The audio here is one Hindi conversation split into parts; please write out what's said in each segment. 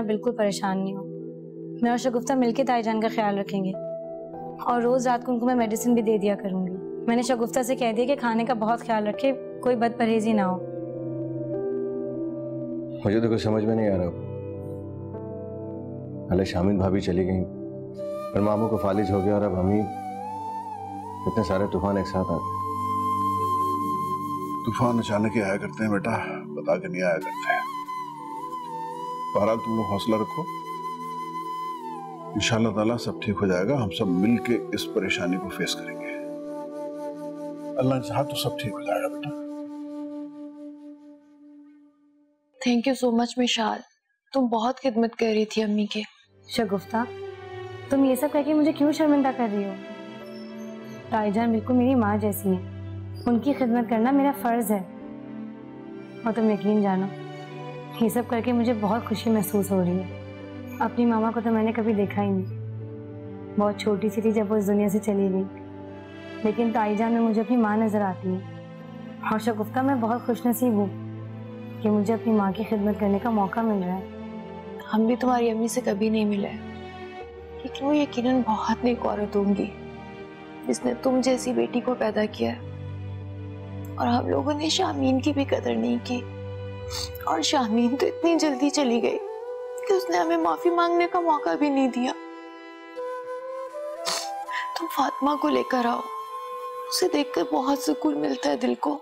आप बिल्कुल परेशान नहीं हो। मैं और शगुफ्ता मिलके ताईजान का ख्याल रखेंगे और रोज रात को उनको मैं मेडिसिन भी दे दिया करूंगी। मैंने शगुफ्ता से कह दिया कि खाने का बहुत ख्याल रखे, कोई बदपरहेजी ना हो। मुझे तो कुछ समझ में नहीं आ रहा। पहले शामिन भाभी चली गई, फिर मामू को फालिज हो गया और अब हम ही। इतने सारे तूफान एक साथ आ गए। तूफान अचानक ही आया करते हैं बेटा, बता के नहीं आया करते हैं। बहरहाल तुम लोग हौसला रखो, इंशाअल्लाह ताला सब ठीक हो जाएगा। हम सब मिलके इस परेशानी को फेस करेंगे। अल्लाह ने चाहा तो सब ठीक हो जाएगा बेटा। थैंक यू सो मच मिशाल, तुम बहुत खिदमत कर रही थी अम्मी के। शगुफ्ता, तुम ये सब कह के मुझे क्यों शर्मिंदा कर रही हो? ताईजान बिल्कुल मेरी माँ जैसी है, उनकी खिदमत करना मेरा फर्ज है। और तुम यकीन जानो, ये सब करके मुझे बहुत खुशी महसूस हो रही है। अपनी मामा को तो मैंने कभी देखा ही नहीं, बहुत छोटी सी थी जब वो इस दुनिया से चली गई, लेकिन ताईजान में मुझे अपनी माँ नजर आती है। और शगुफ्ता, मैं बहुत खुशनसीब हूँ कि मुझे अपनी माँ की खिदमत करने का मौका मिल रहा है। हम भी तुम्हारी अम्मी से कभी नहीं मिले, लेकिन वो यकीनन बहुत नेक औरत होंगी जिसने तुम जैसी बेटी को पैदा किया। और हम लोगों ने शामीन की भी कदर नहीं की, और शामीन तो इतनी जल्दी चली गई कि उसने हमें माफी मांगने का मौका भी नहीं दिया। तुम फातिमा को लेकर आओ, उसे देखकर बहुत सुकून मिलता है दिल को।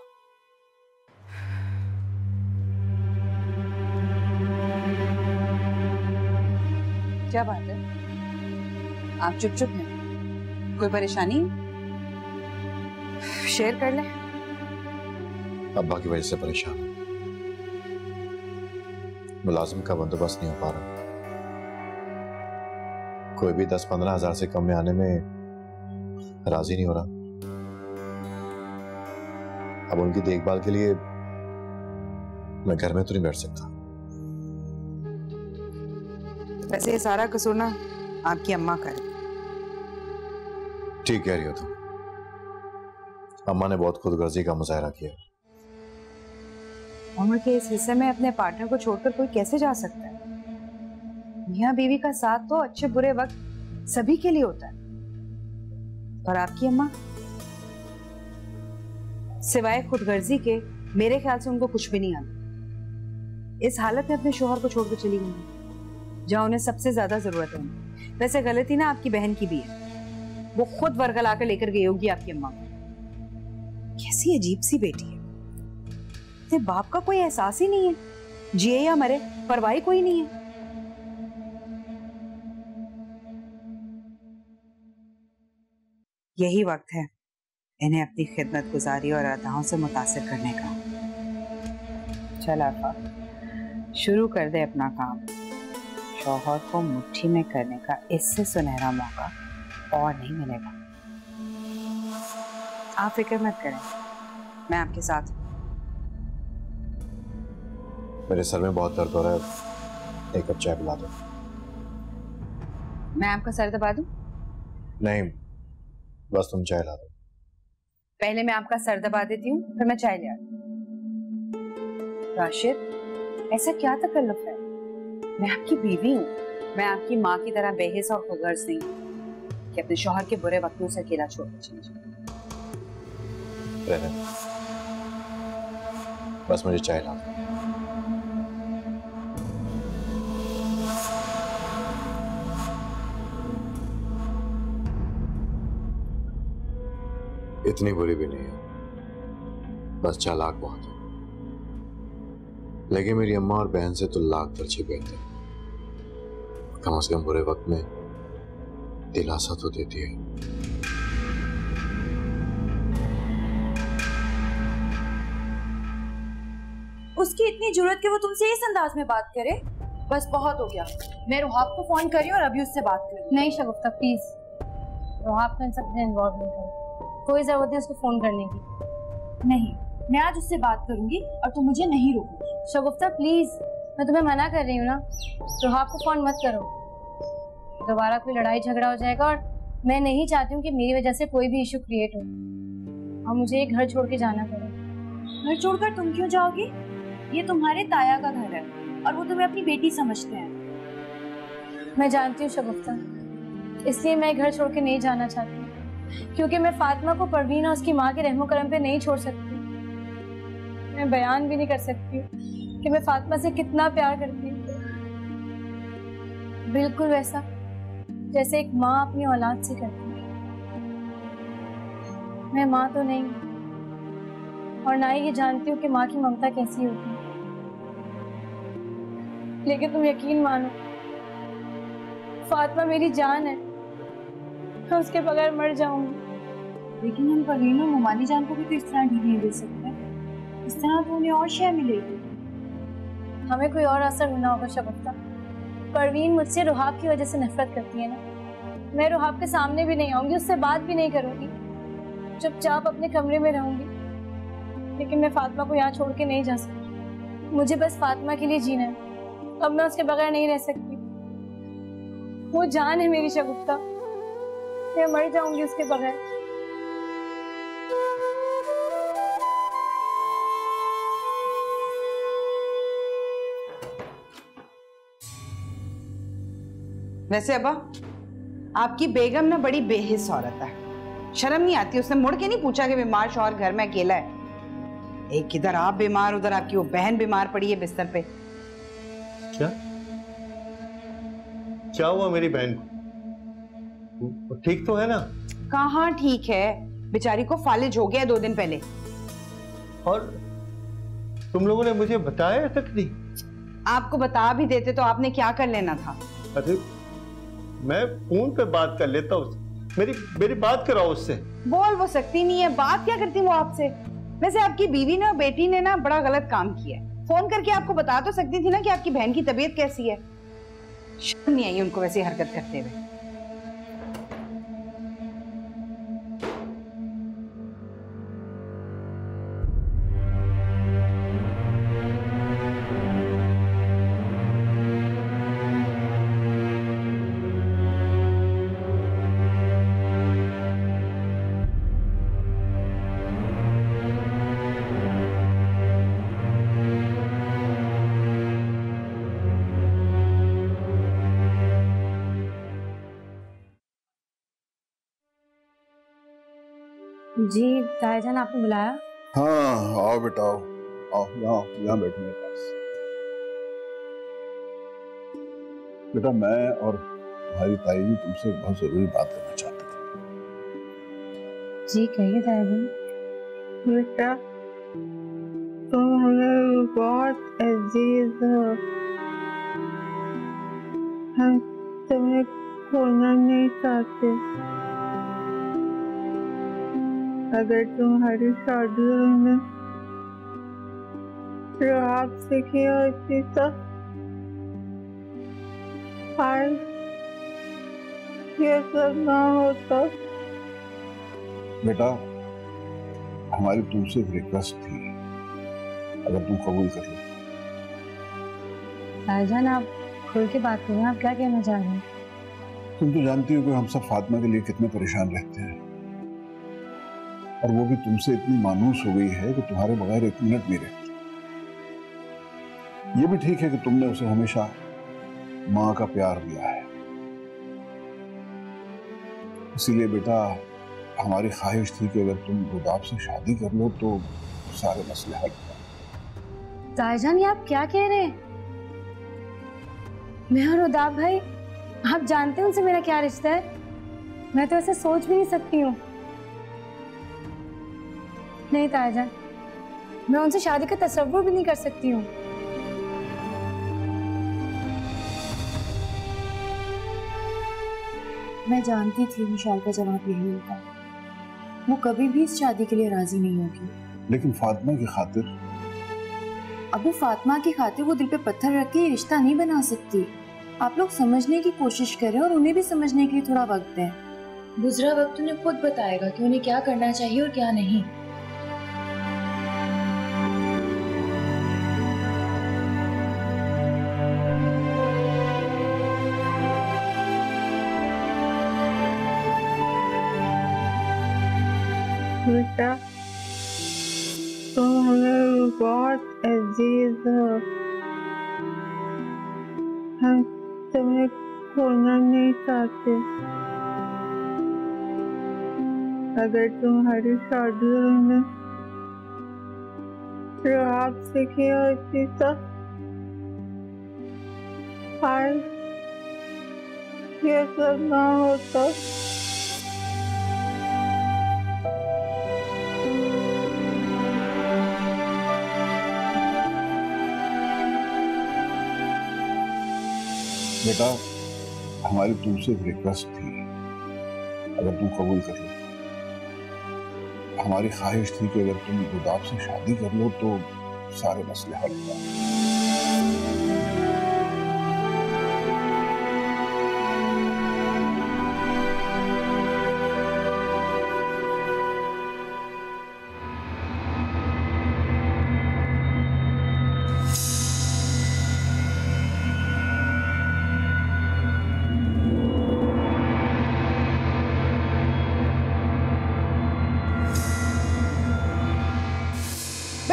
क्या बात है, आप चुप चुप हैं? कोई परेशानी? शेयर कर ले। अब्बा की वजह से परेशान हूं। मुलाजिम का बंदोबस्त नहीं हो पा रहा। कोई भी 10-15 हजार से कम में आने में राजी नहीं हो रहा। अब उनकी देखभाल के लिए मैं घर में तो नहीं बैठ सकता। वैसे ये सारा कसूर ना आपकी अम्मा का है। ठीक कह रही हो तुम। अम्मा ने बहुत खुदगर्जी का मुजाहरा किया। उम्र के इस हिस्से में अपने पार्टनर को छोड़कर कोई कैसे जा सकता है? मियां बीवी का साथ तो अच्छे बुरे वक्त सभी के लिए होता है। और आपकी अम्मा, सिवाय खुदगर्जी के मेरे ख्याल से उनको कुछ भी नहीं आता। इस हालत में अपने शोहर को छोड़कर चली गई जहां उन्हें सबसे ज्यादा जरूरत है। वैसे गलती ना आपकी बहन की भी है, वो खुद वर्गला कर लेकर गई होगी आपकी अम्मा को। कैसी अजीब सी बेटी है, तेरे बाप का कोई एहसास ही नहीं है, जिए या मरे परवाह कोई नहीं है। यही वक्त है इन्हें अपनी खिदमत गुजारी और अदाओं से मुतासिर करने का। चल आफा, शुरू कर दे अपना काम। शौहर को मुट्ठी में करने का इससे सुनहरा मौका और नहीं मिलेगा। आप फिक्र मत करें, मैं आपके साथ हूं। मेरे सर में बहुत दर्द हो रहा है, एक कप चाय पिला दो। मैं आपका सर दबा दूं? नहीं, बस तुम चाय ला दो। पहले मैं आपका सर दबा देती हूँ, फिर मैं चाय ले आती हूँ। राशिद, ऐसा क्या तकल्लुफ है? मैं आपकी बीवी हूँ, मैं आपकी माँ की तरह बेहिस और खुदगर्ज नहीं हूँ कि अपने शौहर के बुरे वक्तों से अकेला छोड़कर चली जाऊँ। बस मुझे चाय ला दो। इतनी बुरी भी नहीं है, बस चालाक बहुत है। लेकिन मेरी अम्मा और बहन से तो लाख दर्जे बेहतर। कम से कम बुरे वक्त में दिलासा तो देती है। उसकी इतनी जरूरत कि वो तुमसे इस अंदाज में बात करे? बस बहुत हो गया। मैं रुहाब को फोन करी और अभी उससे बात करी। नहीं शगुफ्ता, प्लीज, रुहाब को इन सब में इन्वॉल्व नहीं करो। कोई जरूरत नहीं उसको फोन करने की। नहीं, मैं आज उससे बात करूंगी और तुम मुझे नहीं रोकोगी। शगुफ्ता प्लीज, मैं तुम्हें मना कर रही हूँ ना, रुहाब को फोन मत करो। दोबारा कोई लड़ाई झगड़ा हो जाएगा और मैं नहीं चाहती हूँ कि मेरी वजह से कोई भी इशू क्रिएट हो और मुझे ये घर छोड़ के जाना पड़े। घर छोड़कर तुम क्यों जाओगी? ये तुम्हारे ताया का घर है और वो तुम्हें अपनी बेटी समझते हैं। मैं जानती हूँ शगुफ्ता, इसलिए मैं घर छोड़ के नहीं जाना चाहती, क्योंकि मैं फातिमा को परवीन और उसकी माँ के रहमो करम पे नहीं छोड़ सकती। मैं बयान भी नहीं कर सकती कि मैं फातिमा से कितना प्यार करती हूँ, बिल्कुल वैसा जैसे एक माँ अपनी औलाद से करती है। मैं माँ तो नहीं और ना ही ये जानती हूँ कि माँ की ममता कैसी होती है, लेकिन तुम यकीन मानो, फातिमा मेरी जान है, मैं उसके बगैर मर जाऊंगी। लेकिन हम परवीन और मुमानी जान को भी तो इस तरह ढील नहीं दे सकते, इस तरह तो उन्हें और शय मिलेगी। हमें कोई और असर होना होगा शगुफ्ता। परवीन मुझसे रुहाब की वजह से नफरत करती है ना, मैं रुहाब के सामने भी नहीं आऊंगी, उससे बात भी नहीं करूंगी, चुपचाप अपने कमरे में रहूंगी। लेकिन मैं फातिमा को यहाँ छोड़ के नहीं जा सकती, मुझे बस फातिमा के लिए जीना है, अब मैं उसके बगैर नहीं रह सकती। वो जान है मेरी शगुफ्ता, मैं मर जाऊंगी उसके बगैर। वैसे अब्बा, आपकी बेगम ना बड़ी बेहिस औरत है, शर्म नहीं आती, उसने मुड़ के नहीं पूछा कि बीमार शौहर घर में अकेला है। एक इधर आप बीमार, उधर आपकी वो बहन बीमार पड़ी है बिस्तर पे। क्या हुआ मेरी बहन को? ठीक तो है ना? कहाँ ठीक है, बेचारी को फालिज हो गया 2 दिन पहले। और तुम लोगों ने मुझे बताया तक नहीं? आपको बता भी देते तो आपने क्या कर लेना था। अरे मैं फोन पे बात कर लेता हूँ, मेरी बात कराओ उससे। बोल वो सकती नहीं है, बात क्या करती वो आपसे। वैसे आपकी बीवी ने और बेटी ने ना बड़ा गलत काम किया है, फोन करके आपको बता तो सकती थी ना कि आपकी बहन की तबीयत कैसी है। शर्म नहीं आई उनको वैसी हरकत करते हुए। जी ताईजान, आपने बुलाया? हाँ आओ बेटा आओ, आओ यहाँ बैठो मेरे पास। बेटा मैं और हमारी ताई जी तुमसे बहुत जरूरी बात करना चाहते थे। जी कहिए ताईजान। बेटा तुम हमें बहुत अजीज हो, हम तुम्हें खोना नहीं चाहते। अगर तुम्हारी शादी हमने रुहाब से की होती तो आज ये सब ना होता। बेटा हमारी तुमसे एक रिक्वेस्ट थी, अगर तुम कबूल कर लो। ताईजान आप खुल के बात करें, आप क्या कहना चाह रहे हैं? तुम तो जानती हो कि हम सब फातिमा के लिए कितने परेशान रहते हैं, और वो भी तुमसे इतनी मानूस हो गई है कि तुम्हारे बगैर 1 मिनट नहीं रहती। ये भी ठीक है कि तुमने उसे हमेशा माँ का प्यार दिया है, इसीलिए बेटा हमारी ख्वाहिश थी कि अगर तुम रुदाब से शादी कर लो तो सारे मसले हल हो जाएं। ताईजान ये आप क्या कह रहे हैं? मैं और रुदाब भाई, आप जानते हैं उनसे मेरा क्या रिश्ता है? मैं तो ऐसे सोच भी नहीं सकती हूँ। नहीं ताईजान, मैं उनसे शादी का तसव्वुर भी नहीं कर सकती हूँ। मैं जानती थी विशाल का जवाब यही होगा, वो कभी भी इस शादी के लिए राजी नहीं होगी। लेकिन फातिमा की खातिर, अब वो फातिमा की खातिर वो दिल पे पत्थर रख के रिश्ता नहीं बना सकती। आप लोग समझने की कोशिश करें और उन्हें भी समझने के लिए थोड़ा वक्त दें। गुजरा वक्त उन्हें खुद बताएगा कि उन्हें क्या करना चाहिए और क्या नहीं। बेटा तुम हमें बहुत अजीज हो, हम तुम्हें खोना नहीं चाहते। अगर तुम्हारी शादी मैंने रात से की होती तो आज ये सब ना होता। बेटा, हमारी तुमसे एक रिक्वेस्ट थी, अगर तुम कबूल कर लो। हमारी ख्वाहिश थी कि अगर तुम रुदाब से शादी कर लो तो सारे मसले हल हो जाएं।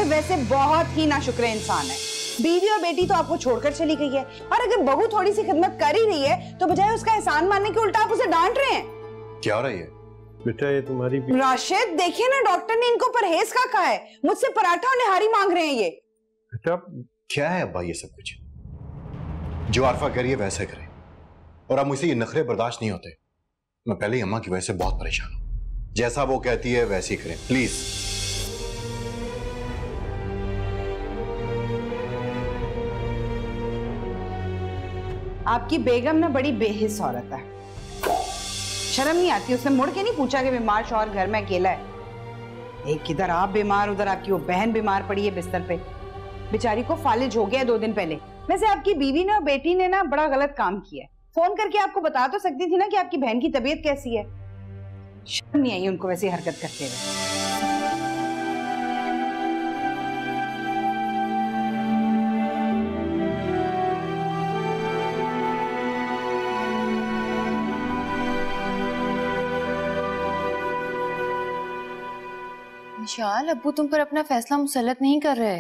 वैसे बहुत ही नाशुक्र इंसान है। बीवी और बेटी तो आपको छोड़कर चली गई है, और अगर बहू थोड़ी सी खिदमत कर ही रही है तो बजाय उसका एहसान मानने के उल्टा आप उसे डांट रहे हैं। क्या हो रही है बेटा? ये तुम्हारी राशिद, देखिए ना, डॉक्टर ने इनको परहेज का कहा है, मुझसे पराठा और निहारी मांग रहे हैं ये। बेटा क्या है अब्बा ये सब कुछ? जो आरफा करिए वैसे करे, और अब मुझसे ये नखरे बर्दाश्त नहीं होते। मैं पहले ही अम्मा की वजह से बहुत परेशान हूं। जैसा वो कहती है वैसे ही करें प्लीज। आपकी बेगम ना बड़ी बेहिस औरत है, शर्म नहीं आती? उसने मुड़ के नहीं पूछा कि बीमार शौहर घर में अकेला है। एक इधर आप बीमार, उधर आपकी वो बहन बीमार पड़ी है बिस्तर पे, बेचारी को फालिज हो गया 2 दिन पहले। वैसे आपकी बीवी ने और बेटी ने ना बड़ा गलत काम किया है। फोन करके आपको बता तो सकती थी ना कि आपकी बहन की तबीयत कैसी है। शर्म नहीं आई उनको वैसी हरकत करते हुए। विशाल, अब्बू तुम पर अपना फैसला मुसल्लत नहीं कर रहे,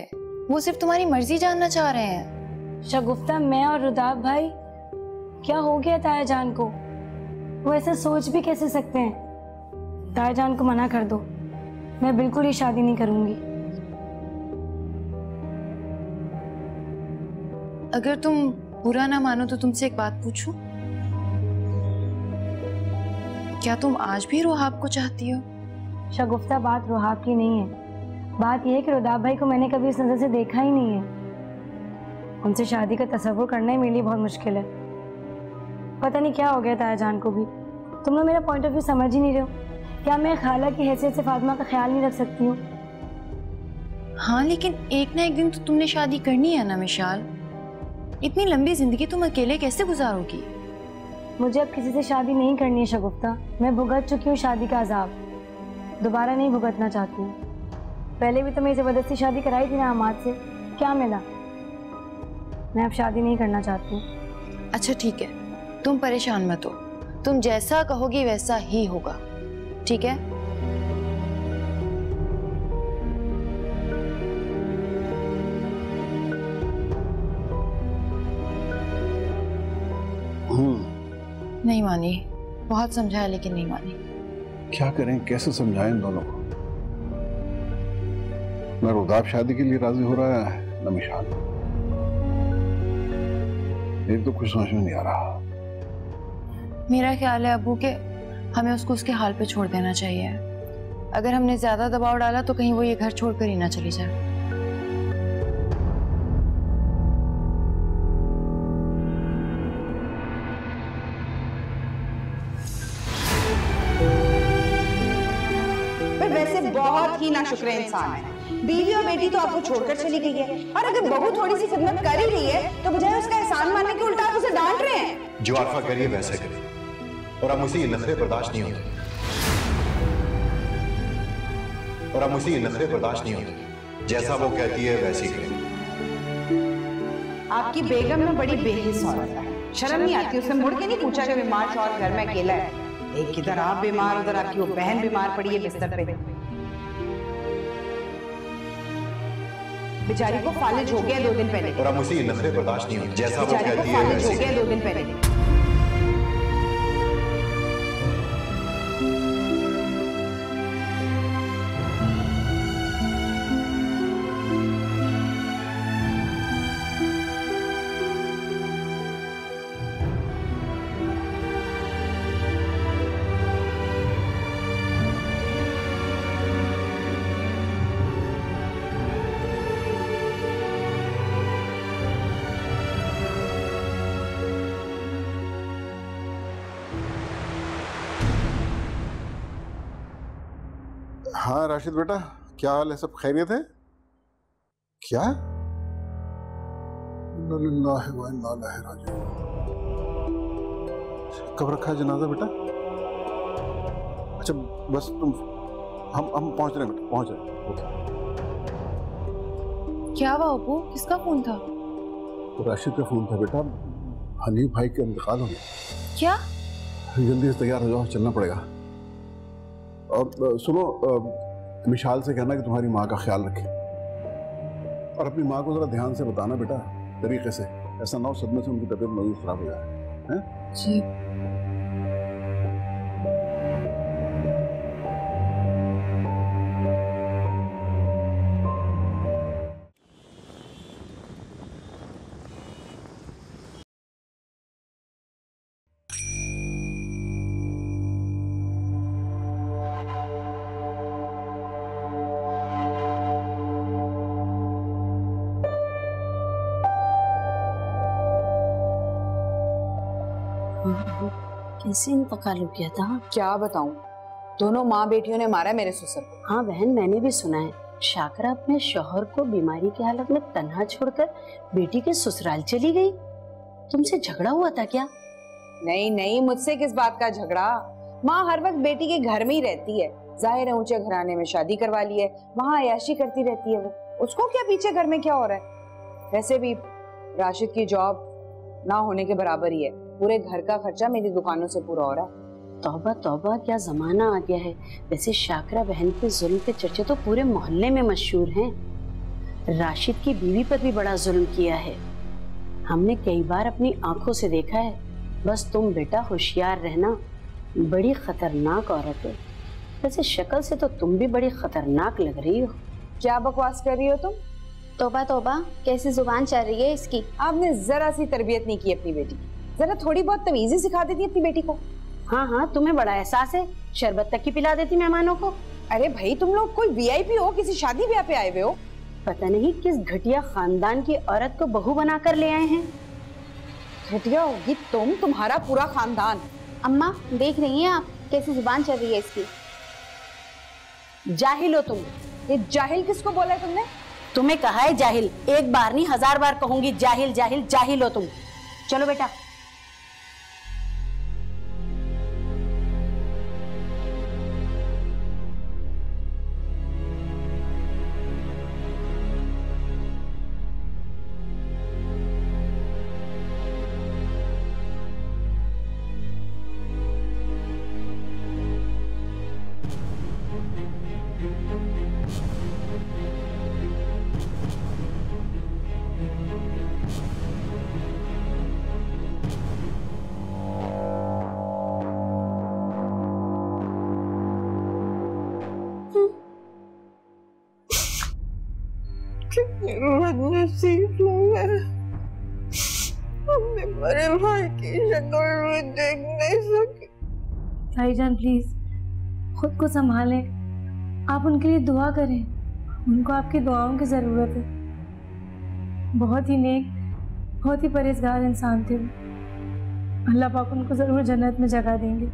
वो सिर्फ तुम्हारी मर्जी जानना चाह रहे हैं। शगुफ्ता, मैं और रुदाब भाई, क्या हो गया ताया जान को? वो ऐसा सोच भी कैसे सकते हैं? ताया जान को मना कर दो, मैं बिल्कुल ही शादी नहीं करूंगी। अगर तुम बुरा ना मानो तो तुमसे एक बात पूछूं? क्या तुम आज भी रुहाब को चाहती हो? शगुफ्ता, बात रुहाब की नहीं है। बात यह है कि रुदाब भाई को मैंने कभी इस नजर से देखा ही नहीं है। उनसे शादी का तसव्वुर करना ही मेरे लिए बहुत मुश्किल है। पता नहीं क्या हो गया ताया जान को भी। तुम लोग मेरा पॉइंट ऑफ व्यू समझ ही नहीं रहे हो। क्या मैं खाला की हैसियत से फातिमा का ख्याल नहीं रख सकती हूँ? हाँ, लेकिन एक ना एक दिन तो तुमने शादी करनी है ना विशाल। इतनी लंबी जिंदगी तुम अकेले कैसे गुजारोगी? मुझे अब किसी से शादी नहीं करनी है शगुफ्ता। मैं भुगत चुकी हूँ शादी का अजाब, दोबारा नहीं भुगतना चाहती हूँ। पहले भी तो मेरी जबरदस्ती शादी कराई थी ना अमाद से, क्या मिला? मैं अब शादी नहीं करना चाहती हूँ। अच्छा ठीक है, तुम परेशान मत हो, तुम जैसा कहोगी वैसा ही होगा, ठीक है? नहीं मानी, बहुत समझाया लेकिन नहीं मानी। क्या करें, कैसे समझाएं इन दोनों को? न रुदाब शादी के लिए राजी हो रहा है, न मिशाल। मेरी तो कुछ समझ में नहीं आ रहा। मेरा ख्याल है अबू के हमें उसको उसके हाल पे छोड़ देना चाहिए। अगर हमने ज्यादा दबाव डाला तो कहीं वो ये घर छोड़कर ही ना चली जाए। वैसे बहुत ही नाशुक्र इंसान है। बीवी और बेटी तो आपको छोड़कर चली गई है, और अगर बहू थोड़ी सी खिदमत कर ही रही है तो बजाय उसका एहसान मानने के उल्टा आप उसे डांट रहे हैं। जो आरफा करिए वैसे करे, और अब मुझसे ये नखरे बर्दाश्त नहीं होते। और अब मुझसे ये नखरे बर्दाश्त नहीं होते। जैसा वो कहती है वैसे ही करें। आपकी बेगम ना बड़ी बेहिस औरत है, शर्म नहीं आती? उसने मुड़ के नहीं पूछा कि बीमार शौहर घर में अकेला है। एक इधर आप बीमार, उधर आपकी वो बहन बीमार पड़ी है बिस्तर पे, बेचारी को फालिज हो गया 2 दिन पहले। और अब मुझसे ये नखरे बर्दाश्त नहीं होते। जैसा वो बेचारी को कहती है फालिज हो वैसे गया 2 दिन पहले। हाँ राशिद बेटा, क्या हाल है? सब खैरियत है? क्या? इन्ना लिल्लाहि व इन्ना इलैहि राजिऊन। कब रखा है जनाजा बेटा? अच्छा बस तुम, हम पहुंच रहे हैं बेटा, पहुंच रहे हैं। ओके। क्या हुआ अबू? किसका फोन था? राशिद का फोन था बेटा, हनीफ भाई के इंतकाल हो गया। क्या? जल्दी से तैयार हो जाओ, चलना पड़ेगा। और सुनो, विशाल से कहना कि तुम्हारी माँ का ख्याल रखे, और अपनी माँ को जरा ध्यान से बताना बेटा, तरीके से, ऐसा ना हो सदमे से उनकी तबीयत मजीद खराब हो जाए। हैं? जी। कैसे इंतकाल हो गया था? क्या बताऊं, दोनों माँ बेटियों ने मारा मेरे ससुर को। हाँ बहन, मैंने भी सुना है। शाकरा अपने शौहर को बीमारी की हालत में तन्हा छोड़कर बेटी के ससुराल चली गई। तुमसे झगड़ा हुआ था क्या? नहीं नहीं, मुझसे किस बात का झगड़ा। माँ हर वक्त बेटी के घर में ही रहती है। जाहिर है ऊंचे घराने में शादी करवा ली है, वहाँ अय्याशी करती रहती है वो। उसको क्या पीछे घर में क्या हो रहा है? वैसे भी राशिद की जॉब ना होने के बराबर ही है। पूरे घर का खर्चा मेरी दुकानों से पूरा हो रहा है। तौबा तौबा, क्या जमाना आ गया है। वैसे शाकरा बहन के जुल्म के चर्चे तो पूरे मोहल्ले में मशहूर हैं। राशिद की बीवी पर भी बड़ा जुल्म किया है, हमने कई बार अपनी आंखों से देखा है। बस तुम बेटा होशियार रहना, बड़ी खतरनाक औरत है। वैसे शक्ल से तो तुम भी बड़ी खतरनाक लग रही हो। क्या बकवास कर रही हो तुम? तौबा तौबा, कैसी जुबान चल रही है इसकी। आपने जरा सी तरबियत नहीं की अपनी बेटी की। जरा थोड़ी बहुत तमीज़ी सिखा देती अपनी बेटी को। हाँ हाँ, तुम्हें बड़ा एहसास है, शरबत तक की पिला देती मेहमानों को। अरे भाई, तुम लोग कोई वीआईपी हो, किसी शादी ब्याह पे आए हुए हो? पता नहीं किस घटिया खानदान की औरत को बहू बनाकर ले आए हैं। घटिया होगी तुम, तुम्हारा पूरा खानदान। अम्मा देख रही हैं आप कैसी जुबान चल रही है इसकी। जाहिल हो तुम। ये जाहिल किसको बोला है तुमने? तुम्हें कहा है जाहिल, एक बार नहीं 1000 बार कहूंगी, जाहिल जाहिल जाहिल हो तुम। चलो बेटा। बदनसीब लोग हैं, अपने बड़े भाई की शक्ल में देख नहीं सके। भाईजान प्लीज खुद को संभालें, आप उनके लिए दुआ करें, उनको आपकी दुआओं की जरूरत है। बहुत ही नेक, बहुत ही परहेजगार इंसान थे वो। अल्लाह पाक उनको जरूर जन्नत में जगह देंगे।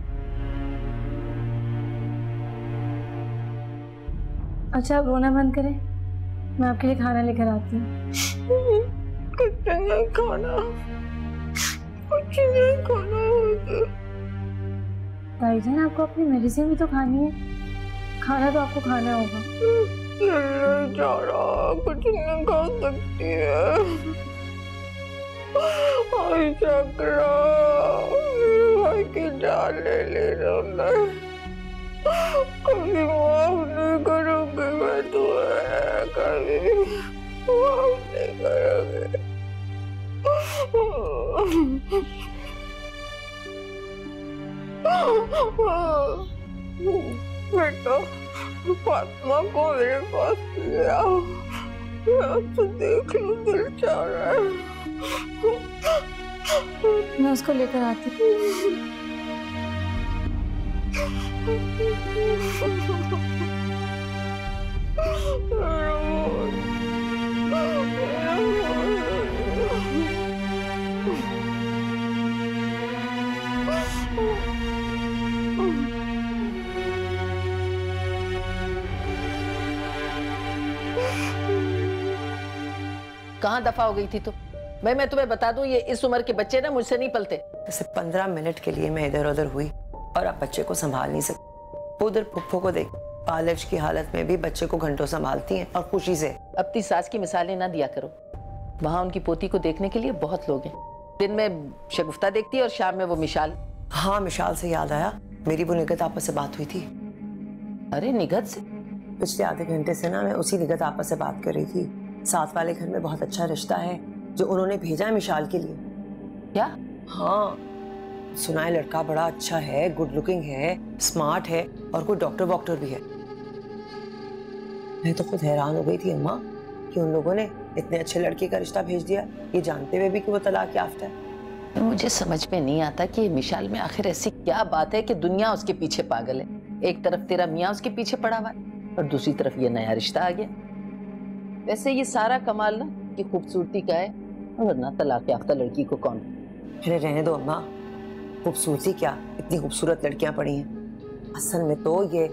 अच्छा आप रोना बंद करें, मैं आपके लिए खाना लेकर आती हूँ। कुछ नहीं खाना, कुछ नहीं खाना होगा। भाईजान आपको अपनी मेडिसिन भी तो खानी है, खाना तो आपको खाना होगा। नहीं जा रहा, कुछ नहीं खा सकती है। आई चक्रा, भाई की जान ले ले रहा है। कभी माफ नहीं करोगे मैं तुम्हें, कभी माफ नहीं करोगे। बेटा फातिमा को मेरे पास ले आओ, मैं आपसे देख लूं, दिल चाह रहा है। मैं उसको लेकर आती हूँ। कहाँ दफा हो गई थी तुम? भाई मैं तुम्हें बता दूं, ये इस उम्र के बच्चे ना मुझसे नहीं पलते। जैसे 15 मिनट के लिए मैं इधर उधर हुई और अब बच्चे को संभाल नहीं सकती। उधर पुप्पो को देख, पालज की हालत में भी बच्चे को घंटों संभालती हैं और खुशी से। अपनी सास की मिसालें ना दिया करो, वहां उनकी पोती को देखने के लिए बहुत लोग हैं। दिन में शगुफ्ता देखती है और शाम में वो मिशाल। हाँ, मिशाल से याद आया, मेरी वो निगत आपस से बात हुई थी। अरे निगत से? पिछले आधे घंटे से ना मैं उसी निगत आपस से बात कर रही थी। साथ वाले घर में बहुत अच्छा रिश्ता है जो उन्होंने भेजा है मिशाल के लिए। क्या? हाँ, सुना है लड़का बड़ा अच्छा है, गुड लुकिंग है, स्मार्ट है और कोई डॉक्टर वॉक्टर भी है। मैं तो खुद हैरान हो गई थी अम्मा कि उन लोगों ने इतने अच्छे लड़के का रिश्ता भेज दिया, ये जानते हुए भी कि वो तलाक याफ्ता है। मुझे समझ में नहीं आता कि मिशाल में आखिर ऐसी क्या बात है कि दुनिया उसके पीछे पागल है। एक तरफ तेरा मियाँ उसके पीछे पड़ा हुआ है और दूसरी तरफ ये नया रिश्ता आ गया। वैसे ये सारा कमाल ना कि खूबसूरती का है, वरना तलाक याफ्ता लड़की को कौन? अरे रहने दो अम्मा, खूबसूरती क्या, इतनी खूबसूरत लड़कियां पड़ी हैं। असल में तो ये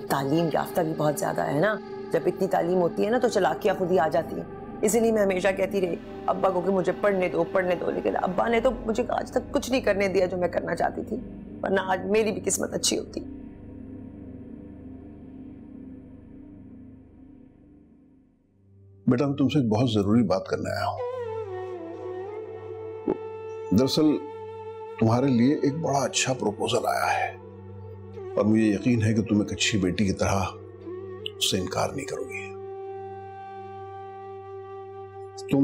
तालीम याफ्ता भी बहुत ज्यादा है ना। जब इतनी तालीम होती है ना तो चालाकियां खुद ही आ जाती हैं। इसलिए मैं हमेशा कहती रही अब्बा को कि मुझे पढ़ने दो, लेकिन अब्बा ने तो मुझे आज तक कुछ नहीं करने दिया जो मैं करना चाहती थी, वरना आज मेरी भी किस्मत अच्छी होती। बेटा, मैं तुमसे एक बहुत जरूरी बात करने आया हूं। दरअसल तुम्हारे लिए एक बड़ा अच्छा प्रपोजल आया है और मुझे यकीन है कि तुम एक अच्छी बेटी की तरह उससे इनकार नहीं करोगी। तुम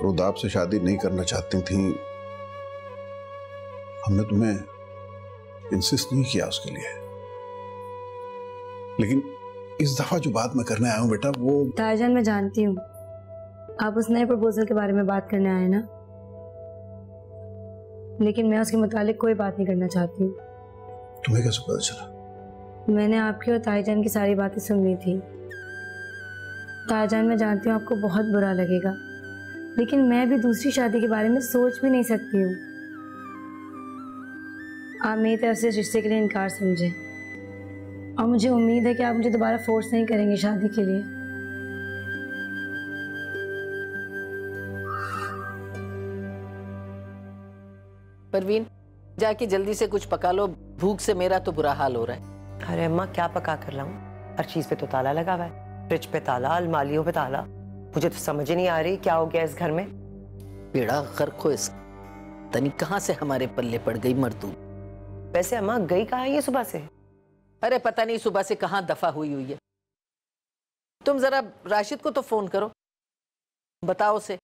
रुदाब से शादी नहीं करना चाहती थी, हमने तुम्हें इंसिस्ट नहीं किया उसके लिए, लेकिन इस दफा जो बात मैं करने आया हूं बेटा वो। ताईजान, मैं जानती हूँ आप उस नए प्रपोजल के बारे में बात करने आए ना, लेकिन मैं उसके मुतालिक कोई बात नहीं करना चाहती। तुम्हें कैसे पता चला? मैंने आपकी और ताईजान की सारी बातें सुन ली थी। ताईजान, मैं जानती हूँ आपको बहुत बुरा लगेगा, लेकिन मैं भी दूसरी शादी के बारे में सोच भी नहीं सकती हूँ। आप मेरी तरफ से इस रिश्ते के लिए इनकार समझें और मुझे उम्मीद है कि आप मुझे दोबारा फोर्स नहीं करेंगे शादी के लिए। परवीन, जाके जल्दी से कुछ पका लो, भूख से मेरा तो बुरा हाल हो रहा है। अरे अम्मा, क्या पका कर लाऊं? हर चीज पे तो ताला लगा हुआ है, फ्रिज पे ताला, अलमारियों पे ताला। मुझे तो समझ ही नहीं आ रही क्या हो गया इस घर में। बेड़ा गर्क हो इस, तनी कहाँ से हमारे पल्ले पड़ गई मर्दू। वैसे अम्मा गई कहाँ है ये सुबह से? अरे पता नहीं सुबह से कहाँ दफा हुई है। तुम जरा राशिद को तो फोन करो, बताओ उसे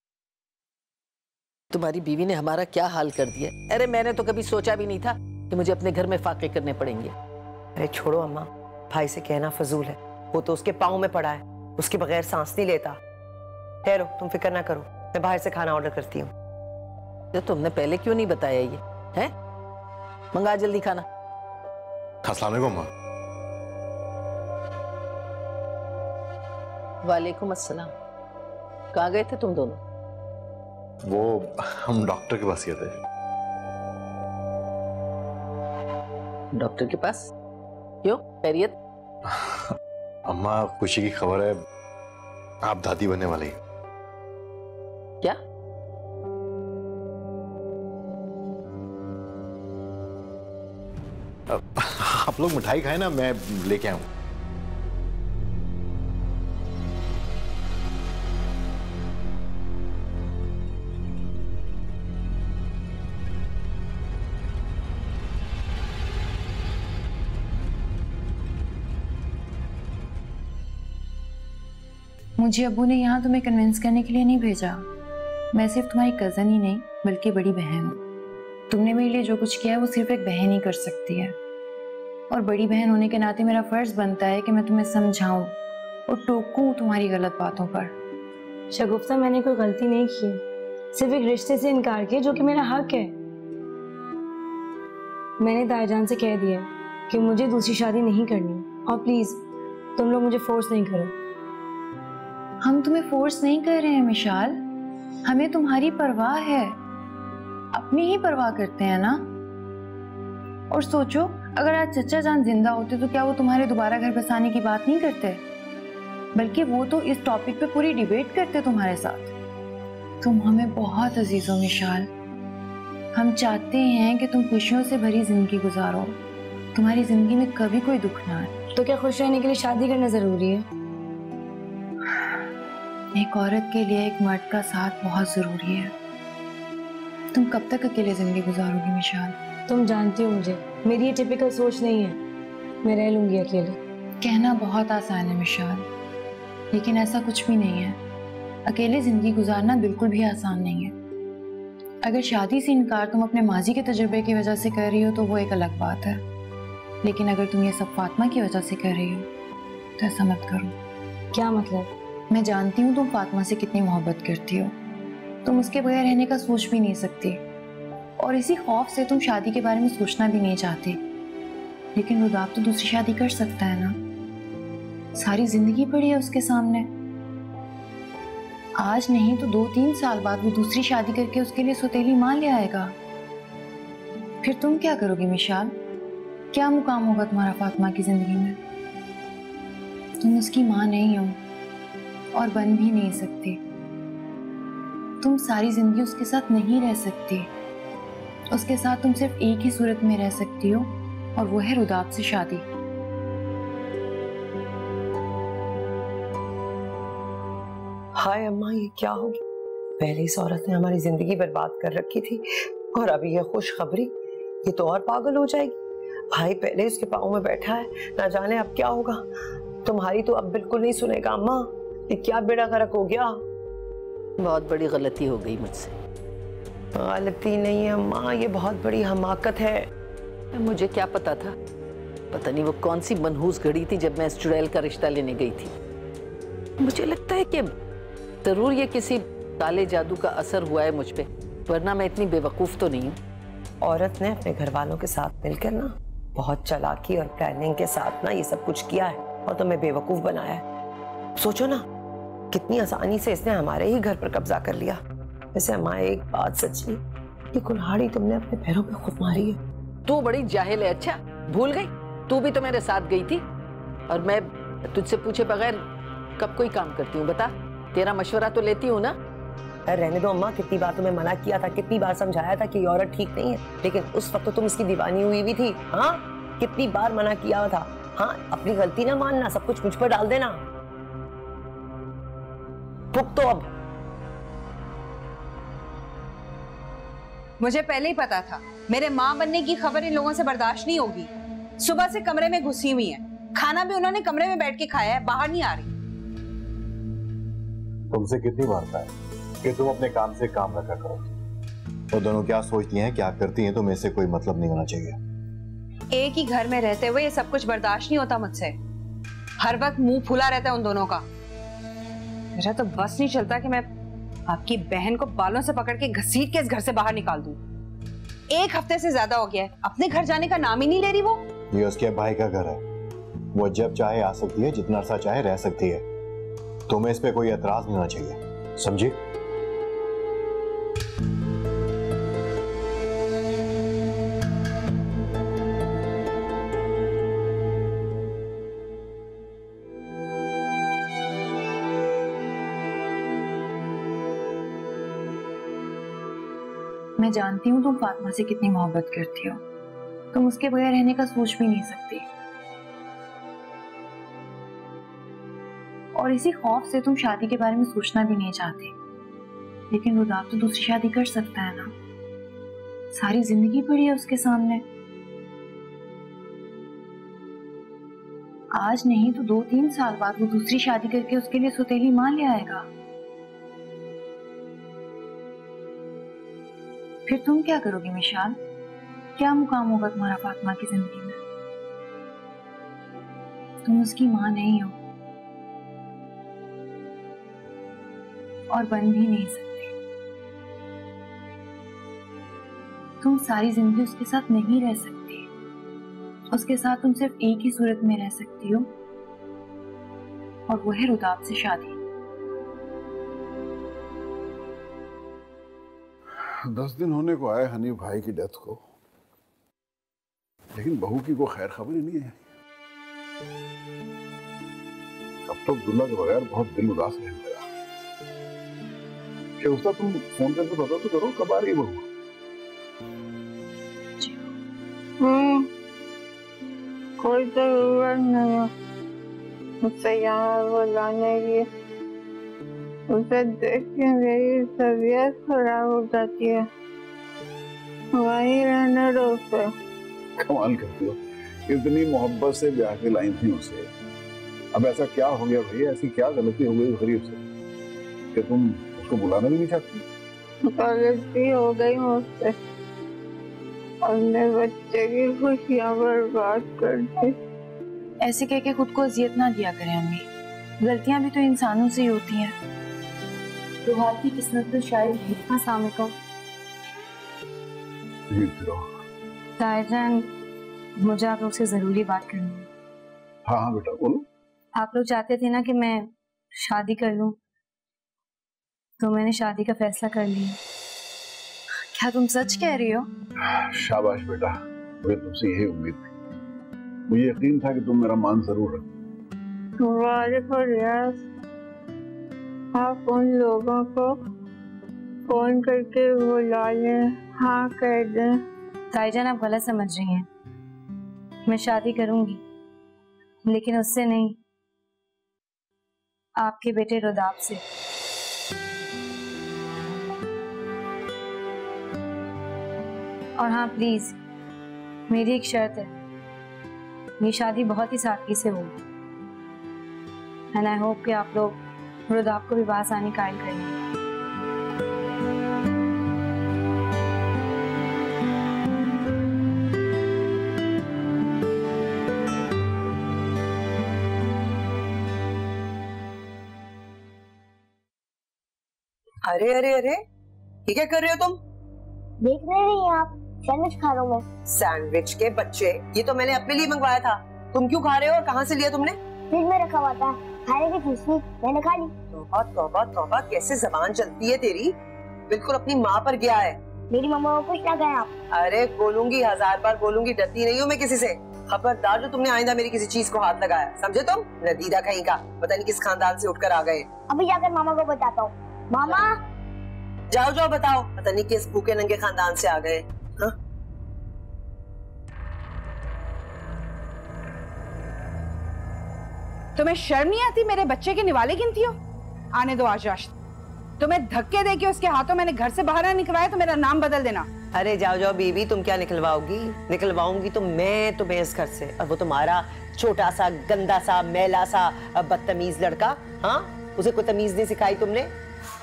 तुम्हारी बीवी ने हमारा क्या हाल कर दिया। अरे मैंने तो कभी सोचा भी नहीं था कि मुझे अपने घर में फाके करने पड़ेंगे। अरे छोड़ो अम्मा, भाई से कहना फजूल है, वो तो उसके पाँव में पड़ा है, उसके बगैर सांस नहीं लेता। ठहरो, तुम फिक्र ना करो, मैं बाहर से खाना ऑर्डर करती हूँ। तो तुमने पहले क्यों नहीं बताया ये है? मंगा जल्दी खाना। अस्सलाम वालेकुम माँ। वालेकुम अस्सलाम। कहाँ गए थे तुम दोनों? वो हम डॉक्टर के पास गए थे। डॉक्टर के पास क्यों? खैरियत? अम्मा, खुशी की खबर है, आप दादी बनने वाली हैं। क्या? आप लोग मिठाई खाए ना, मैं लेके आऊं। मुझे अब्बू ने यहाँ तुम्हें कन्विंस करने के लिए नहीं भेजा। मैं सिर्फ तुम्हारी कज़न ही नहीं बल्कि बड़ी बहन हूँ। तुमने मेरे लिए जो कुछ किया है वो सिर्फ एक बहन ही कर सकती है, और बड़ी बहन होने के नाते मेरा फर्ज बनता है कि मैं तुम्हें समझाऊं और टोकूं तुम्हारी गलत बातों पर। शगुफ्ता, मैंने कोई गलती नहीं की, सिर्फ एक रिश्ते से इनकार किया जो कि मेरा हक है। मैंने ताईजान से कह दिया कि मुझे दूसरी शादी नहीं करनी, और प्लीज तुम लोग मुझे फोर्स नहीं करो। हम तुम्हें फोर्स नहीं कर रहे हैं मिशाल, हमें तुम्हारी परवाह है, अपनी ही परवाह करते हैं ना। और सोचो, अगर आज चचा जान जिंदा होते तो क्या वो तुम्हारे दोबारा घर बसाने की बात नहीं करते? बल्कि वो तो इस टॉपिक पे पूरी डिबेट करते तुम्हारे साथ। तुम हमें बहुत अजीज हो मिशाल। हम चाहते हैं कि तुम खुशियों से भरी जिंदगी गुजारो, तुम्हारी जिंदगी में कभी कोई दुख ना आए। तो क्या खुश रहने के लिए शादी करना जरूरी है? एक औरत के लिए एक मर्द का साथ बहुत जरूरी है। तुम कब तक अकेले जिंदगी गुजारोगी मिशाल? तुम जानती हो मुझे, मेरी ये टिपिकल सोच नहीं है। मैं रह लूंगी अकेले। कहना बहुत आसान है मिशाल, लेकिन ऐसा कुछ भी नहीं है। अकेले जिंदगी गुजारना बिल्कुल भी आसान नहीं है। अगर शादी से इनकार तुम अपने माजी के तजुर्बे की वजह से कर रही हो तो वो एक अलग बात है, लेकिन अगर तुम ये सब फातिमा की वजह से कर रही हो तो ऐसा मत करो। क्या मतलब? मैं जानती हूँ तुम फातिमा से कितनी मोहब्बत करती हो, तुम उसके बगैर रहने का सोच भी नहीं सकती, और इसी खौफ से तुम शादी के बारे में सोचना भी नहीं चाहती। लेकिन रुदाब तो दूसरी शादी कर सकता है ना, सारी जिंदगी पड़ी है उसके सामने। आज नहीं तो 2-3 साल बाद वो दूसरी शादी करके उसके लिए सौतेली मां ले आएगा। फिर तुम क्या करोगी मिशाल? क्या मुकाम होगा तुम्हारा फातिमा की जिंदगी में? तुम उसकी मां नहीं हो और बन भी नहीं सकती। तुम सारी जिंदगी उसके साथ नहीं रह सकती। उसके साथ तुम सिर्फ एक ही सूरत में रह सकती हो, और वो है रुदाब से शादी। हाय अम्मा, ये क्या हो गया? पहले इस औरत ने हमारी जिंदगी बर्बाद कर रखी थी, और अभी ये खुशखबरी, ये तो और पागल हो जाएगी। भाई पहले इसके पाँव में बैठा है, ना जाने अब क्या होगा। तुम्हारी तो अब बिल्कुल नहीं सुनेगा अम्मा। ये क्या बेड़ा गर्क हो गया। बहुत बड़ी गलती हो गई मुझसे। गलती नहीं है अम्मा, ये बहुत बड़ी हमाकत है। मुझे क्या पता था? पता नहीं वो कौन सी मनहूस घड़ी थी जब मैं इस चुड़ैल का रिश्ता लेने गई थी। मुझे लगता है कि जरूर ये किसी काले जादू का असर हुआ है मुझ पे, वरना मैं इतनी बेवकूफ तो नहीं हूँ। औरत ने अपने घर वालों के साथ मिलकर ना बहुत चालाकी और प्लानिंग के साथ ना ये सब कुछ किया है, और तुम्हें बेवकूफ बनाया है। सोचो ना कितनी आसानी से इसने हमारे ही घर पर कब्जा कर लिया। वैसे अम्मा एक बात सच्ची, ये कुल्हाड़ी तुमने अपने पैरों पे खुद मारी है। तू बड़ी जाहिल है। अच्छा भूल गई? तू भी तो मेरे साथ गई थी, और मैं तुझसे पूछे बगैर कब कोई काम करती हूँ? बता, तेरा मशवरा तो लेती हूँ ना। अरे रहने दो अम्मा, कितनी बार तुम्हें मना किया था, कितनी बार समझाया था कि ये औरत ठीक नहीं है, लेकिन उस वक्त तो तुम इसकी दीवानी हुई भी थी। हाँ, कितनी बार मना किया था। हाँ, अपनी गलती ना मानना, सब कुछ मुझ पर डाल देना। भुग तो अब। मुझे पहले ही पता था मेरे माँ बनने की खबर इन लोगों से बर्दाश्त नहीं होगी। सुबह से कमरे में घुसी हुई है, खाना भी उन्होंने कमरे में बैठ के खाया है, बाहर नहीं आ रही। तुमसे कितनी बार कहा है कि तुम अपने काम से काम रखा करो। वो दोनों क्या सोचती हैं, क्या करती हैं, तुम्हें इससे कोई मतलब नहीं होना चाहिए। एक ही घर में रहते हुए ये सब कुछ बर्दाश्त नहीं होता मुझसे। हर वक्त मुंह फुला रहता है उन दोनों का। मेरा तो बस नहीं चलता कि मैं आपकी बहन को बालों से पकड़ के घसीट के इस घर से बाहर निकाल दूं। 1 हफ्ते से ज्यादा हो गया है, अपने घर जाने का नाम ही नहीं ले रही वो। ये उसके भाई का घर है, वो जब चाहे आ सकती है, जितना अरसा चाहे रह सकती है। तुम्हें इस पे कोई एतराज नहीं होना चाहिए, समझी? मैं जानती हूँ तुम फातिमा से कितनी मोहब्बत करती हो, तुम उसके बगैर रहने का सोच भी नहीं सकती, और इसी खौफ से तुम शादी के बारे में सोचना भी नहीं चाहती। लेकिन रुदाब तो दूसरी शादी कर सकता है ना, सारी जिंदगी पड़ी है उसके सामने। आज नहीं तो 2-3 साल बाद वो दूसरी शादी करके उसके लिए सौतेली मां ले आएगा। फिर तुम क्या करोगी मिशाल? क्या मुकाम होगा तुम्हारा फातिमा की जिंदगी में? तुम उसकी मां नहीं हो और बन भी नहीं सकती। तुम सारी जिंदगी उसके साथ नहीं रह सकती। उसके साथ तुम सिर्फ एक ही सूरत में रह सकती हो, और वो है रुदाब से शादी। 10 दिन होने को आए हनीफ भाई की डेथ को, लेकिन बहू की कोई खैर खबर ही नहीं है। अब तो अब्दुल्ला के बगैर बहुत दिल उदास रह गया। शेखुस्ता, तुम फोन करके बता तो करो कब आ रही है बहू? कोई जरूरत नहीं है मुझसे यहाँ बुलाने की। उसे देख के मेरी तबीयत खराब हो जाती है। वहीं रहने दो उसे। कमाल करती हो, इतनी मोहब्बत से ब्याह के लाई थी उसे। अब ऐसा क्या हो गया भैया, ऐसी क्या गलती हो गई गरीब से कि तुम उसको बुलाना भी नहीं चाहती? गलती हो गई मुझसे और मेरे बच्चे की खुशियां बर्बाद कर दी। ऐसे कह के खुद को अजियत ना दिया करें अम्मी, गलतियां भी तो इंसानों से ही होती हैं। रुहात की किस्मत तो शायद है। अस्सलाम वालेकुम। ताईजान, मुझे आप लोग से जरूरी बात करनी है। हाँ हाँ बेटा बोलो। आप लोग चाहते थे ना कि मैं शादी कर लूं, तो मैंने शादी का फैसला कर लिया। क्या तुम सच कह रही हो? शाबाश बेटा, मुझे तुमसे यही उम्मीद थी। मुझे यकीन था कि तुम मेरा मान जरूर रखो। आप उन लोगों को फोन करके बुला लें, हाँ कर दें। ताईजान, आप गलत समझ रही हैं। मैं शादी करूंगी, लेकिन उससे नहीं, आपके बेटे रुदाब से। और हाँ प्लीज, मेरी एक शर्त है, ये शादी बहुत ही सादगी से होगी। एंड आई होप कि आप लोग रुदाब को भी बासानी कायल करेंगे। अरे अरे अरे, ये क्या कर रहे हो तुम? देख रहे हैं आप, सैंडविच खा रहा हूँ मैं। सैंडविच के बच्चे, ये तो मैंने अपने लिए मंगवाया था। तुम क्यों खा रहे हो और कहाँ से लिया तुमने? फ्रिज में रखा हुआ था, खाने की चीज थी, मैंने खा ली। तौबा तौबा तौबा, कैसे जबान चलती है तेरी, बिल्कुल अपनी माँ पर गया है। मेरी मम्मा को कुछ ना कहें आप। अरे बोलूंगी, 1000 बार बोलूंगी, डरती नहीं हूँ मैं किसी से। खबरदार जो तुमने आइंदा मेरी किसी चीज को हाथ लगाया, समझे तुम? नदीदा कहीं का, पता नहीं किस खानदान से उठकर आ गए। अभी जाकर मामा को बताता हूँ। मामा, जाओ जाओ बताओ, पता नहीं किस भूखे नंगे खानदान से आ गए। हाँ? तुम्हें शर्म नहीं आती? मेरे बच्चे के निवाले गिनती हो? आने दो आज राश। तुम्हें धक्के देके उसके हाथों मैंने घर से बाहर ना निकलवाया तो मेरा नाम बदल देना। अरे जाओ जाओ बीबी, तुम क्या निकलवाओगी? निकलवाऊंगी तो मैं तुम्हें इस घर से, और वो तुम्हारा छोटा सा गंदा सा मैला सा बदतमीज लड़का। हाँ, उसे कोई तमीज नहीं सिखाई तुमने?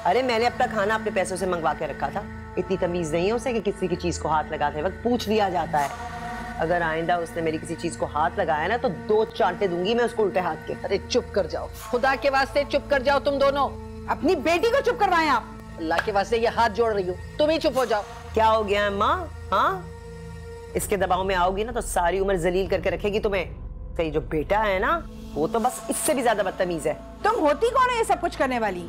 अरे मैंने अपना खाना अपने पैसों से मंगवा के रखा था। इतनी तमीज नहीं है उसे कि किसी की चीज को हाथ लगाते वक्त पूछ लिया जाता है। अगर आइंदा उसने मेरी किसी चीज को हाथ लगाया ना तो 2 चांटे दूंगी मैं उसको उल्टे हाथ के। अरे चुप कर जाओ, खुदा के वास्ते चुप कर जाओ तुम दोनों। अपनी बेटी को चुप करवाएं आप। अल्लाह के वास्ते ये हाथ जोड़ रही हो, तुम ही चुप हो जाओ। क्या हो गया अम्मा? हाँ, इसके दबाव में आओगी ना तो सारी उम्र जलील करके रखेगी तुम्हें। तो ये जो बेटा है ना, वो तो बस इससे भी ज्यादा बदतमीज है। तुम होती कौन है ये सब कुछ करने वाली?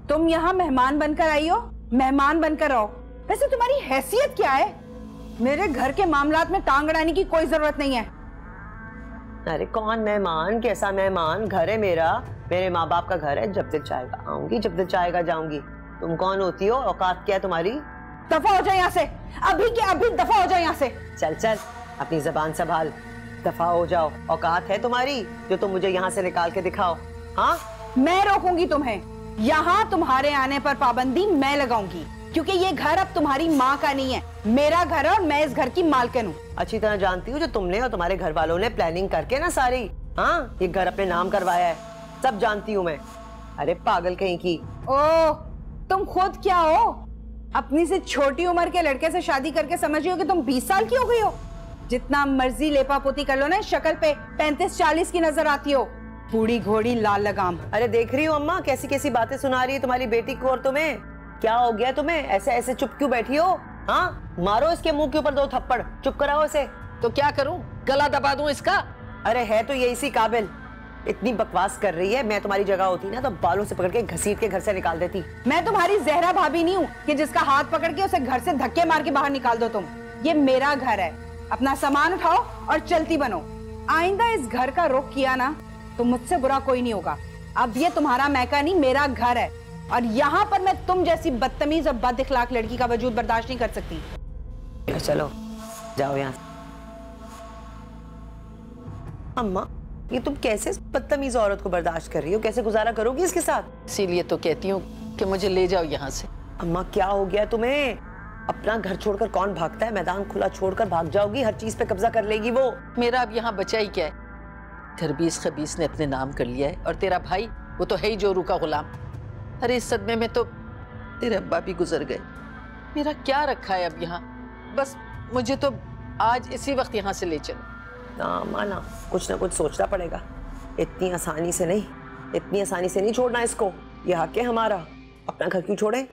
तुम यहाँ मेहमान बनकर आई हो, मेहमान बनकर रहो। वैसे तुम्हारी हैसियत क्या है? मेरे घर के मामलात में टांग अड़ाने की कोई जरूरत नहीं है। अरे कौन मेहमान, कैसा मेहमान? घर है मेरा, मेरे माँ बाप का घर है। जब दिल चाहेगा आऊंगी, जब दिल चाहेगा जाऊंगी। तुम कौन होती हो? औकात क्या है तुम्हारी? दफा हो जाए यहाँ से, अभी के अभी दफा हो जाए यहाँ से। चल चल, अपनी जबान संभाल, दफा हो जाओ। औकात है तुम्हारी जो तुम मुझे यहाँ से निकाल के दिखाओ? हाँ, मैं रोकूंगी तुम्हें। यहाँ तुम्हारे आने पर पाबंदी मैं लगाऊंगी, क्योंकि ये घर अब तुम्हारी माँ का नहीं है, मेरा घर है और मैं इस घर की मालकिन हूँ। अच्छी तरह जानती हूँ जो तुमने और तुम्हारे घर वालों ने प्लानिंग करके ना सारी, हाँ, ये घर अपने नाम करवाया है, सब जानती हूँ मैं। अरे पागल कहीं की। ओह, तुम खुद क्या हो? अपनी से छोटी उम्र के लड़के से शादी करके समझ रही हो कि तुम 20 साल की हो गई हो? जितना मर्जी लेपा पोती कर लो ना, शक्ल पे 35-40 की नजर आती हो। बूढ़ी घोड़ी लाल लगाम। अरे देख रही हो अम्मा कैसी कैसी बातें सुना रही है तुम्हारी बेटी को। और तुम्हें क्या हो गया? तुम्हें ऐसे ऐसे चुप क्यों बैठी हो? हाँ, मारो इसके मुंह के ऊपर 2 थप्पड़, चुप कराओ इसे। तो क्या करूं, गला दबा दूं इसका? अरे है तो ये इसी काबिल। इतनी बकवास कर रही है, मैं तुम्हारी जगह होती ना तो बालों से पकड़ के घसीट के घर से निकाल देती। मैं तुम्हारी जहरा भाभी नहीं हूँ कि जिसका हाथ पकड़ के उसे घर से धक्के मार के बाहर निकाल दो तुम। ये मेरा घर है, अपना सामान उठाओ और चलती बनो। आइंदा इस घर का रुख किया ना तो मुझसे बुरा कोई नहीं होगा। अब ये तुम्हारा मैका नहीं, मेरा घर है, और यहाँ पर मैं तुम जैसी बदतमीज और बद इखलाक लड़की का वजूद बर्दाश्त नहीं कर सकती। चलो जाओ यहाँ। अम्मा, ये तुम कैसे बदतमीज औरत को बर्दाश्त कर रही हो? कैसे गुजारा करोगी इसके साथ? इसीलिए तो कहती हूँ कि मुझे ले जाओ यहाँ से। अम्मा क्या हो गया तुम्हें? अपना घर छोड़कर कौन भागता है? मैदान खुला छोड़कर भाग जाओगी, हर चीज पे कब्जा कर लेगी वो। मेरा अब यहाँ बचा ही क्या है? खरबीस खबीस ने अपने नाम कर लिया है, और तेरा भाई वो तो है ही जोरू का गुलाम। अरे इस सदमे में तो तेरे अब्बा भी गुजर गए। मेरा क्या रखा है अब यहाँ? बस मुझे तो आज इसी वक्त यहाँ से ले चलो। ना माना, कुछ ना कुछ सोचना पड़ेगा। इतनी आसानी से नहीं छोड़ना इसको। ये हक है हमारा। अपना घर क्यों छोड़े?